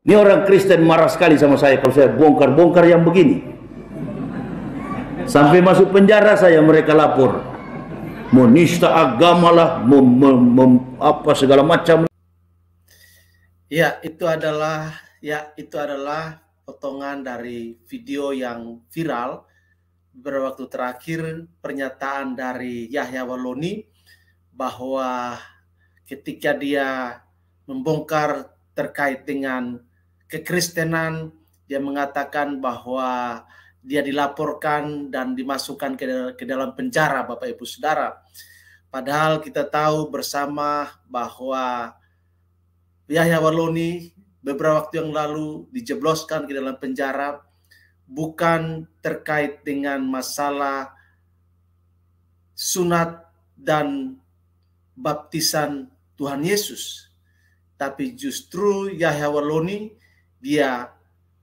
Ini orang Kristen marah sekali sama saya kalau saya bongkar-bongkar yang begini. Sampai masuk penjara saya, mereka lapor. Menista agama lah, apa segala macam. Ya, itu adalah potongan dari video yang viral beberapa waktu terakhir, pernyataan dari Yahya Walloni bahwa ketika dia membongkar terkait dengan kekristenan, dia mengatakan bahwa dia dilaporkan dan dimasukkan ke dalam penjara, Bapak Ibu Saudara. Padahal kita tahu bersama bahwa Yahya Walloni beberapa waktu yang lalu dijebloskan ke dalam penjara bukan terkait dengan masalah sunat dan baptisan Tuhan Yesus, tapi justru Yahya Walloni dia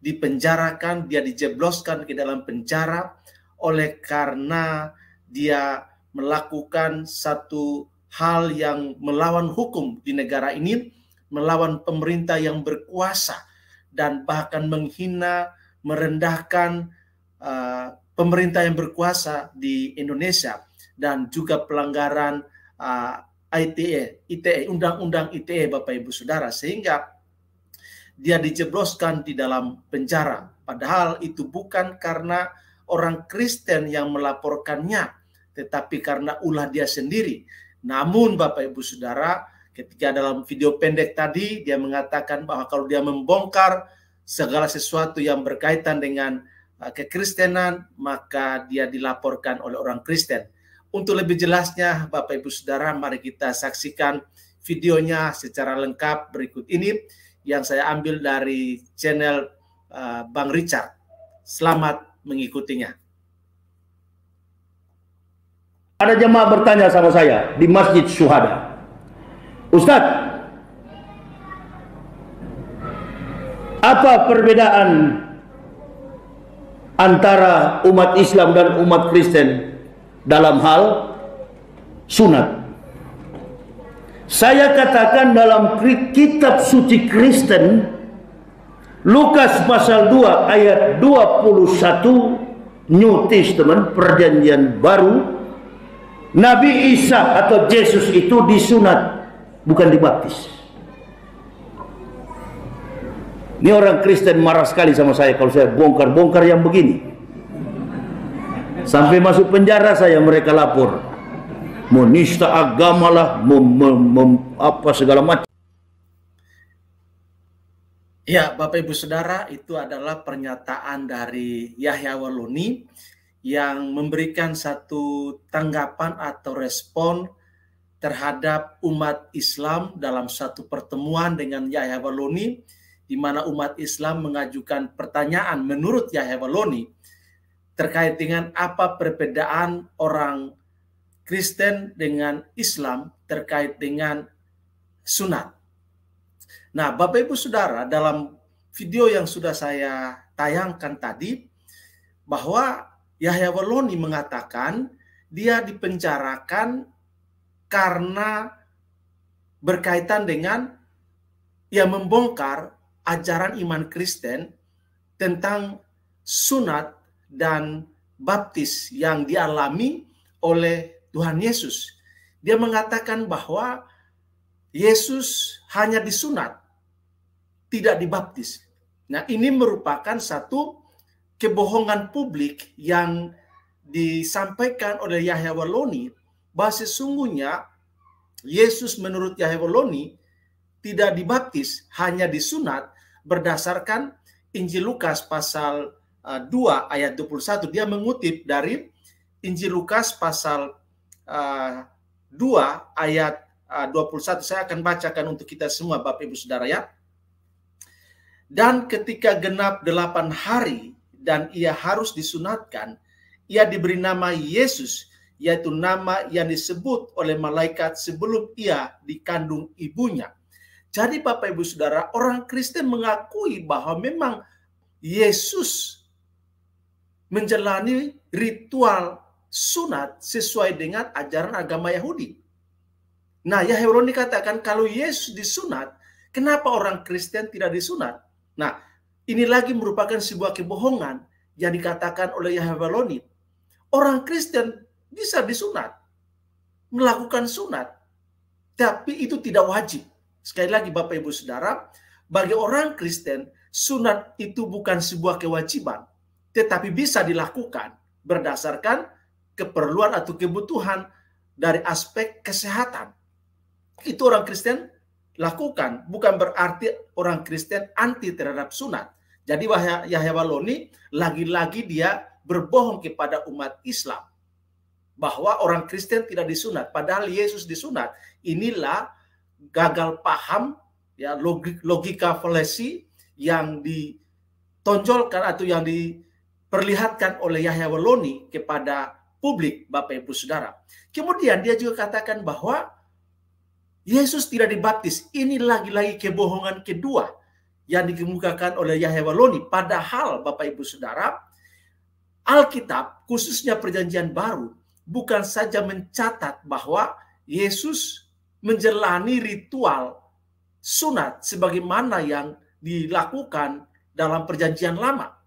dipenjarakan, dia dijebloskan ke dalam penjara oleh karena dia melakukan satu hal yang melawan hukum di negara ini, melawan pemerintah yang berkuasa, dan bahkan menghina, merendahkan pemerintah yang berkuasa di Indonesia, dan juga pelanggaran ITE, Undang-Undang ITE, Bapak Ibu Saudara, sehingga dia dijebloskan di dalam penjara. Padahal itu bukan karena orang Kristen yang melaporkannya, tetapi karena ulah dia sendiri. Namun Bapak Ibu Saudara, ketika dalam video pendek tadi dia mengatakan bahwa kalau dia membongkar segala sesuatu yang berkaitan dengan kekristenan, maka dia dilaporkan oleh orang Kristen. Untuk lebih jelasnya, Bapak Ibu Saudara, mari kita saksikan videonya secara lengkap berikut ini yang saya ambil dari channel Bang Richard. Selamat mengikutinya. Ada jemaah bertanya sama saya di Masjid Syuhada, Ustadz, apa perbedaan antara umat Islam dan umat Kristen dalam hal sunat? Saya katakan dalam kitab suci Kristen, Lukas pasal 2 ayat 21, New Testament, perjanjian baru, Nabi Isa atau Yesus itu disunat, bukan dibaptis. Ini orang Kristen marah sekali sama saya kalau saya bongkar-bongkar yang begini. Sampai masuk penjara saya, mereka lapor. Menista agama lah, apa segala macam. Ya, Bapak Ibu Saudara, itu adalah pernyataan dari Yahya Walloni yang memberikan satu tanggapan atau respon terhadap umat Islam dalam satu pertemuan dengan Yahya Walloni, di mana umat Islam mengajukan pertanyaan menurut Yahya Walloni terkait dengan apa perbedaan orang Kristen dengan Islam terkait dengan sunat. Nah, Bapak Ibu Saudara, dalam video yang sudah saya tayangkan tadi, bahwa Yahya Walloni mengatakan dia dipenjarakan karena berkaitan dengan ia membongkar ajaran iman Kristen tentang sunat dan baptis yang dialami oleh Tuhan Yesus. Dia mengatakan bahwa Yesus hanya disunat, tidak dibaptis. Nah, ini merupakan satu kebohongan publik yang disampaikan oleh Yahya Walloni, bahwa sesungguhnya Yesus menurut Yahya Walloni tidak dibaptis, hanya disunat berdasarkan Injil Lukas pasal 2 ayat 21. Dia mengutip dari Injil Lukas pasal 2 ayat 21. Saya akan bacakan untuk kita semua, Bapak Ibu Saudara, ya. Dan ketika genap 8 hari dan ia harus disunatkan, ia diberi nama Yesus, yaitu nama yang disebut oleh malaikat sebelum ia dikandung ibunya. Jadi Bapak Ibu Saudara, orang Kristen mengakui bahwa memang Yesus menjalani ritual sunat sesuai dengan ajaran agama Yahudi. Nah, Yahya Walloni katakan kalau Yesus disunat, kenapa orang Kristen tidak disunat? Nah, ini lagi merupakan sebuah kebohongan yang dikatakan oleh Yahya Waloni. Orang Kristen bisa disunat, melakukan sunat, tapi itu tidak wajib. Sekali lagi Bapak Ibu Saudara, bagi orang Kristen, sunat itu bukan sebuah kewajiban, tetapi bisa dilakukan berdasarkan keperluan atau kebutuhan dari aspek kesehatan. Itu orang Kristen lakukan, bukan berarti orang Kristen anti terhadap sunat. Jadi Yahya Waloni lagi-lagi dia berbohong kepada umat Islam bahwa orang Kristen tidak disunat, padahal Yesus disunat. Inilah gagal paham, ya, logika fallacy yang ditonjolkan atau yang diperlihatkan oleh Yahya Waloni kepada publik, Bapak Ibu Saudara. Kemudian dia juga katakan bahwa Yesus tidak dibaptis. Ini lagi-lagi kebohongan kedua yang dikemukakan oleh Yahya Waloni. Padahal Bapak Ibu Saudara, Alkitab khususnya Perjanjian Baru bukan saja mencatat bahwa Yesus menjalani ritual sunat sebagaimana yang dilakukan dalam Perjanjian Lama.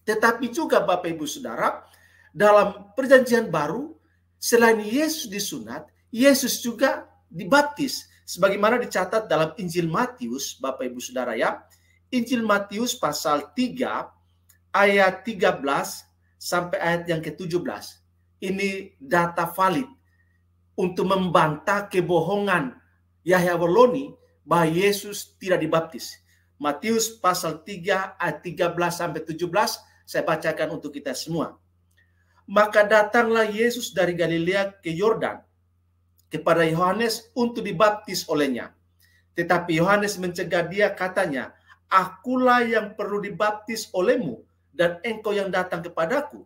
Tetapi juga Bapak Ibu Saudara, dalam Perjanjian Baru selain Yesus disunat, Yesus juga dibaptis sebagaimana dicatat dalam Injil Matius, Bapak Ibu Saudara ya. Injil Matius pasal 3 ayat 13 sampai ayat yang ke-17. Ini data valid untuk membantah kebohongan Yahya Waloni bahwa Yesus tidak dibaptis. Matius pasal 3 ayat 13 sampai 17 saya bacakan untuk kita semua. Maka datanglah Yesus dari Galilea ke Yordan kepada Yohanes untuk dibaptis olehnya. Tetapi Yohanes mencegah dia, katanya, "Akulah yang perlu dibaptis olehmu, dan engkau yang datang kepadaku."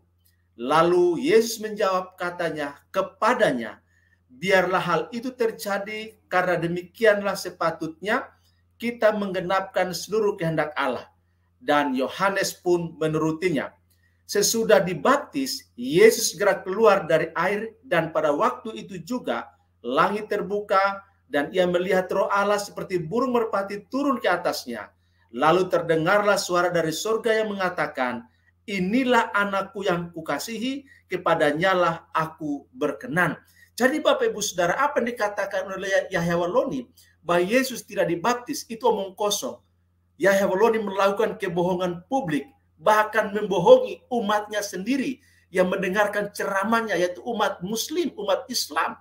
Lalu Yesus menjawab, katanya kepadanya, "Biarlah hal itu terjadi, karena demikianlah sepatutnya kita menggenapkan seluruh kehendak Allah." Dan Yohanes pun menurutinya. Sesudah dibaptis, Yesus segera keluar dari air, dan pada waktu itu juga langit terbuka, dan ia melihat Roh Allah seperti burung merpati turun ke atasnya. Lalu terdengarlah suara dari surga yang mengatakan, "Inilah anakku yang kukasihi, kepadanya lah aku berkenan." Jadi Bapak Ibu Saudara, apa yang dikatakan oleh Yahya Waloni bahwa Yesus tidak dibaptis, itu omong kosong. Yahya Waloni melakukan kebohongan publik, bahkan membohongi umatnya sendiri yang mendengarkan ceramahnya, yaitu umat Muslim, umat Islam.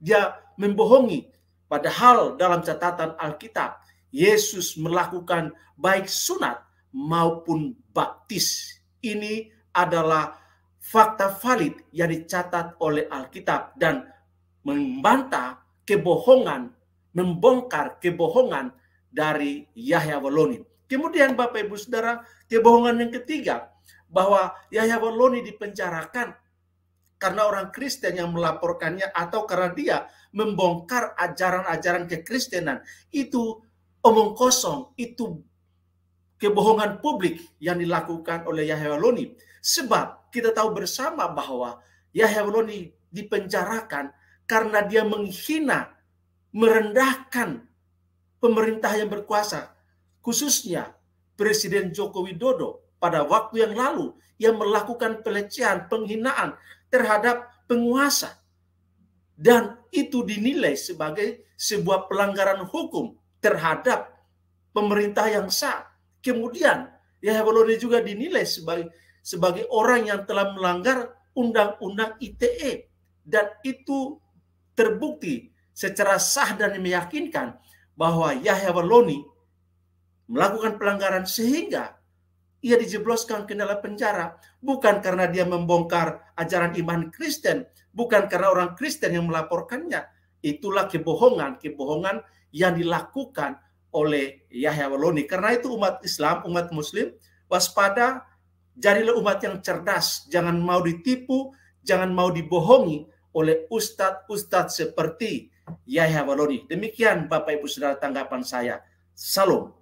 Dia membohongi, padahal dalam catatan Alkitab Yesus melakukan baik sunat maupun baptis. Ini adalah fakta valid yang dicatat oleh Alkitab dan membantah kebohongan, membongkar kebohongan dari Yahya Waloni. Kemudian Bapak Ibu Saudara, kebohongan yang ketiga, bahwa Yahya Waloni dipenjarakan karena orang Kristen yang melaporkannya atau karena dia membongkar ajaran-ajaran kekristenan. Itu omong kosong, itu kebohongan publik yang dilakukan oleh Yahya Waloni. Sebab kita tahu bersama bahwa Yahya Waloni dipenjarakan karena dia menghina, merendahkan pemerintah yang berkuasa, khususnya Presiden Joko Widodo pada waktu yang lalu yang melakukan pelecehan, penghinaan terhadap penguasa. Dan itu dinilai sebagai sebuah pelanggaran hukum terhadap pemerintah yang sah. Kemudian Yahya Waloni juga dinilai sebagai orang yang telah melanggar undang-undang ITE. Dan itu terbukti secara sah dan meyakinkan bahwa Yahya Waloni melakukan pelanggaran sehingga ia dijebloskan ke dalam penjara. Bukan karena dia membongkar ajaran iman Kristen, bukan karena orang Kristen yang melaporkannya. Itulah kebohongan yang dilakukan oleh Yahya Waloni. Karena itu umat Islam, umat Muslim, waspada, jadilah umat yang cerdas. Jangan mau ditipu, jangan mau dibohongi oleh ustadz-ustadz seperti Yahya Waloni. Demikian Bapak Ibu Saudara tanggapan saya. Salam.